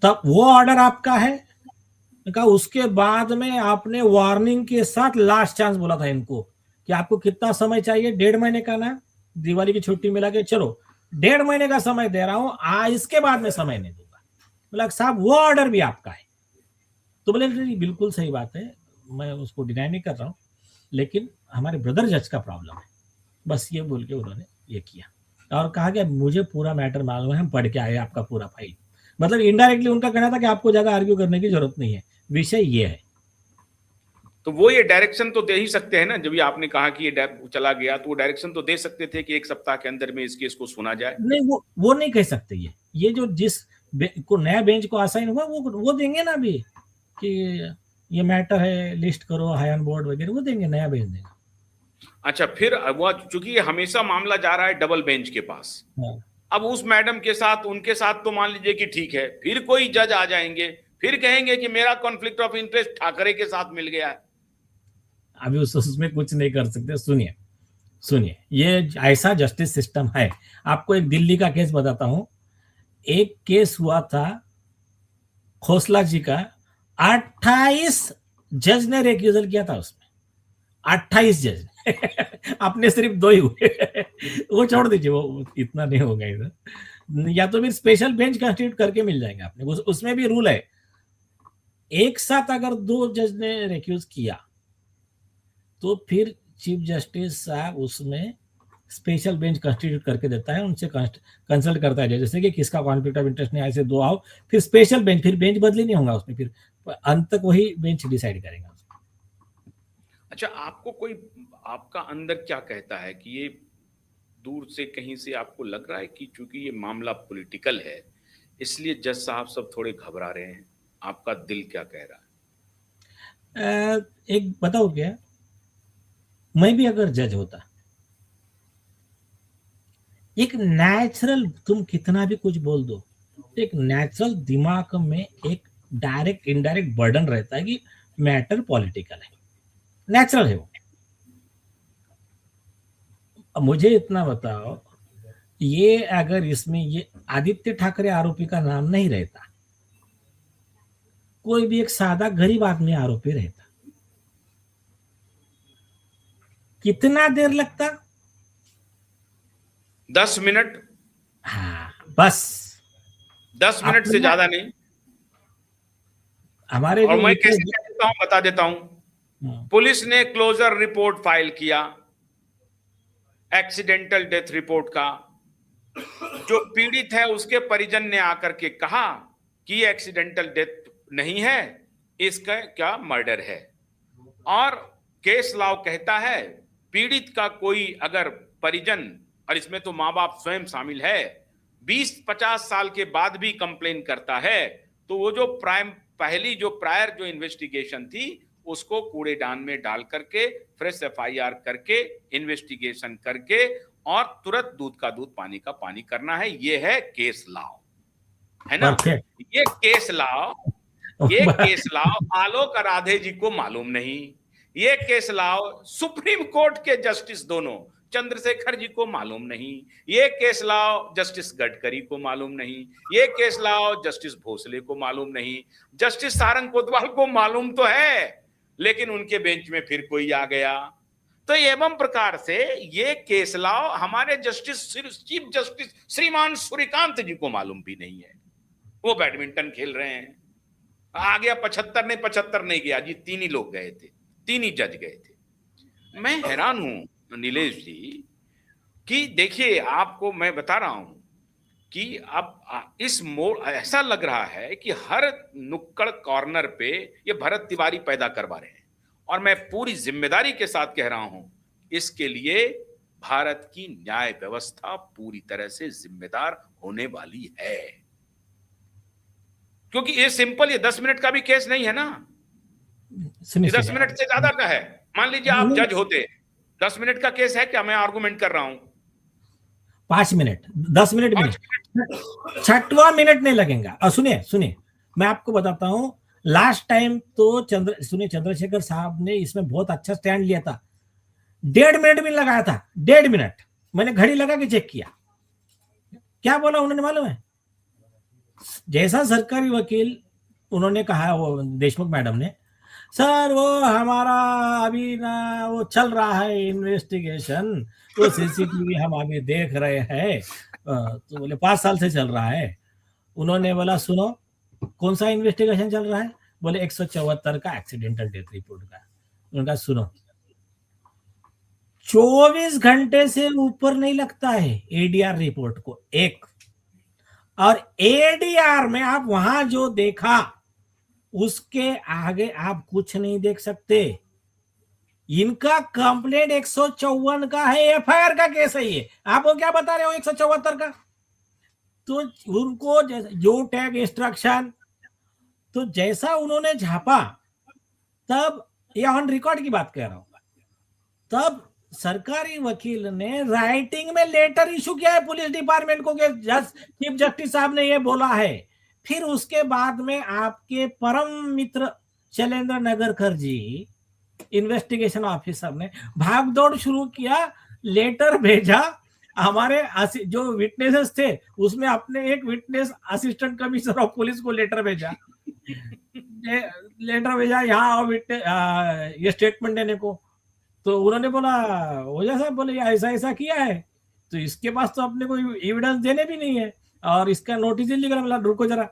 तब वो ऑर्डर आपका है। कहा उसके बाद में आपने वार्निंग के साथ लास्ट चांस बोला था इनको कि आपको कितना समय चाहिए, 1.5 महीने का ना, दिवाली की छुट्टी मिला के चलो 1.5 महीने का समय दे रहा हूं, इसके बाद में समय नहीं दूंगा। बोला साहब वो ऑर्डर भी आपका है। तो बोले बिल्कुल सही बात है, मैं उसको डिनाई नहीं कर रहा हूँ, लेकिन हमारे ब्रदर जज का प्रॉब्लम है। बस ये बोल के उन्होंने ये किया और कहा कि मुझे पूरा मैटर मालूम है, हम पढ़ के आए आपका पूरा फाइल। मतलब इनडायरेक्टली उनका कहना था कि आपको ज्यादा आर्ग्यू करने की जरूरत नहीं है, विषय ये है। तो वो ये डायरेक्शन तो दे ही सकते हैं ना, जब ये आपने कहा कि ये चला गया तो वो डायरेक्शन तो दे सकते थे कि 1 सप्ताह के अंदर में इस केस को सुना जाए। नहीं, वो नहीं कह सकते। ये जो जिस को नया बेंच को असाइन हुआ वो देंगे ना अभी कि ये मैटर है, लिस्ट करो हाई ऑन बोर्ड वगैरह, वो देंगे, नया बेंच देगा। अच्छा, फिर वो चूंकि हमेशा मामला जा रहा है डबल बेंच के पास, हाँ। अब उस मैडम के साथ उनके साथ तो मान लीजिए कि ठीक है, फिर कोई जज आ जाएंगे, फिर कहेंगे कि मेरा कॉन्फ्लिक्ट ऑफ इंटरेस्ट ठाकरे के साथ मिल गया है। अभी उसमें कुछ नहीं कर सकते। सुनिए, ये ऐसा जस्टिस सिस्टम है। आपको एक दिल्ली का केस बताता हूं। एक केस हुआ था खोसला जी का, 28 जज ने रेक्यूजल किया था उसमें, 28 जज अपने सिर्फ 2 ही हुए वो छोड़ दीजिए, वो इतना नहीं होगा इधर। या तो फिर स्पेशल बेंच कंस्टिट्यूट करके मिल जाएंगे आपने, उसमें भी रूल है, एक साथ अगर 2 जज ने रेक्यूज किया तो फिर चीफ जस्टिस साहब उसमें स्पेशल बेंच कंस्टिट्यूट करके देता है, उनसे कंसल्ट करता है, जैसे कि किसका कॉन्फ्लिक्ट ऑफ इंटरेस्ट नहीं, ऐसे 2 आओ, फिर स्पेशल बेंच, फिर बेंच बदली नहीं होगा उसमें, फिर अंत तक वही बेंच डिसाइड करेगा। अच्छा, आपको कोई, आपका अंदर क्या कहता है कि ये दूर से कहीं से आपको लग रहा है कि चूंकि ये मामला पॉलिटिकल है इसलिए जज साहब सब थोड़े घबरा रहे हैं? आपका दिल क्या कह रहा है? एक बताओ क्या, मैं भी अगर जज होता, एक नेचुरल, तुम कितना भी कुछ बोल दो, एक नेचुरल दिमाग में एक डायरेक्ट इनडायरेक्ट बर्डन रहता है कि मैटर पॉलिटिकल है, नेचुरल है वो। अब मुझे इतना बताओ, ये अगर इसमें ये आदित्य ठाकरे आरोपी का नाम नहीं रहता, कोई भी एक सादा गरीब आदमी आरोपी रहता, कितना देर लगता? 10 मिनट। हाँ बस। 10 मिनट से अपना ज्यादा नहीं। हमारे और जो मैं मित्र, कैसे कह देता हूं, बता देता हूं। पुलिस ने क्लोजर रिपोर्ट फाइल किया, एक्सीडेंटल डेथ रिपोर्ट का। जो पीड़ित है उसके परिजन ने आकर के कहा कि ये एक्सीडेंटल डेथ नहीं है, इसका क्या मर्डर है। और केस लॉ कहता है पीड़ित का कोई अगर परिजन, और इसमें तो मां बाप स्वयं शामिल है, 20-50 साल के बाद भी कंप्लेन करता है तो वो जो पहली जो प्रायर जो इन्वेस्टिगेशन थी उसको कूड़ेदान में डाल करके फ्रेश एफआईआर करके इन्वेस्टिगेशन करके और तुरंत दूध का दूध पानी का पानी करना है। ये है केस लॉ, है ना। ये केस लॉ आलोक राधे जी को मालूम नहीं। ये केस लॉ सुप्रीम कोर्ट के जस्टिस दोनों चंद्रशेखर जी को मालूम नहीं। ये केस लॉ जस्टिस गडकरी को मालूम नहीं। ये केस लॉ जस्टिस भोसले को मालूम नहीं। जस्टिस सारंग कोतवाल को मालूम तो है, लेकिन उनके बेंच में फिर कोई आ गया। तो एवं प्रकार से ये केस लॉ हमारे चीफ जस्टिस श्रीमान सूर्यकांत जी को मालूम भी नहीं है। वो बैडमिंटन खेल रहे हैं, आ गया 75 नहीं गया जी, 3 ही लोग गए थे, 3 ही जज गए थे। मैं हैरान हूं नीलेश जी कि देखिए, आपको मैं बता रहा हूं कि अब इस मोड़ ऐसा लग रहा है कि हर नुक्कड़ कॉर्नर पे ये भरत तिवारी पैदा करवा रहे हैं। और मैं पूरी जिम्मेदारी के साथ कह रहा हूं, इसके लिए भारत की न्याय व्यवस्था पूरी तरह से जिम्मेदार होने वाली है। क्योंकि ये सिंपल, ये 10 मिनट का भी केस नहीं है ना, ये 10 मिनट से ज्यादा का है। मान लीजिए आप जज होते, 10 मिनट का केस है क्या, मैं आर्गुमेंट कर रहा हूं, 5 मिनट 10 मिनट भी नहीं, 6वां मिनट नहीं लगेगा। और सुनिए मैं आपको बताता हूं, लास्ट टाइम तो चंद्रशेखर साहब ने इसमें बहुत अच्छा स्टैंड लिया था, 1.5 मिनट भी लगाया था, 1.5 मिनट। मैंने घड़ी लगा के चेक किया, क्या बोला उन्होंने मालूम है? जैसा सरकारी वकील उन्होंने कहा, वो देशमुख मैडम ने, सर वो हमारा अभी ना वो चल रहा है इन्वेस्टिगेशन, वो सीसीटीवी हम अभी देख रहे हैं। तो बोले 5 साल से चल रहा है। उन्होंने बोला सुनो, कौन सा इन्वेस्टिगेशन चल रहा है? बोले 174 का एक्सीडेंटल डेथ रिपोर्ट का। उनका सुनो, 24 घंटे से ऊपर नहीं लगता है एडीआर रिपोर्ट को एक, और एडीआर में आप वहां जो देखा उसके आगे आप कुछ नहीं देख सकते। इनका कंप्लेंट 154 का है, एफआईआर का केस है ये, आप वो क्या बता रहे हो 174 का? तो उनको जो टैग इंस्ट्रक्शन, तो जैसा उन्होंने झापा, तब ये ऑन रिकॉर्ड की बात कह रहा हूं, तब सरकारी वकील ने राइटिंग में लेटर इशू किया है पुलिस डिपार्टमेंट को कि चीफ जस्टिस साहब ने ये बोला है। फिर उसके बाद में आपके परम मित्र शैलेंद्र नगरकर जी, इन्वेस्टिगेशन ऑफिसर ने भाग दौड़ शुरू किया, लेटर भेजा। हमारे जो विटनेसेस थे उसमें अपने एक witness assistant commissioner of police को लेटर भेजा, यहाँ विटनेस ये स्टेटमेंट देने को। तो उन्होंने बोला, ओझा साहब बोले ऐसा ऐसा किया है, तो इसके पास तो अपने कोई एविडेंस देने भी नहीं है और इसका नोटिस ही लिखा। बोला रुको जरा,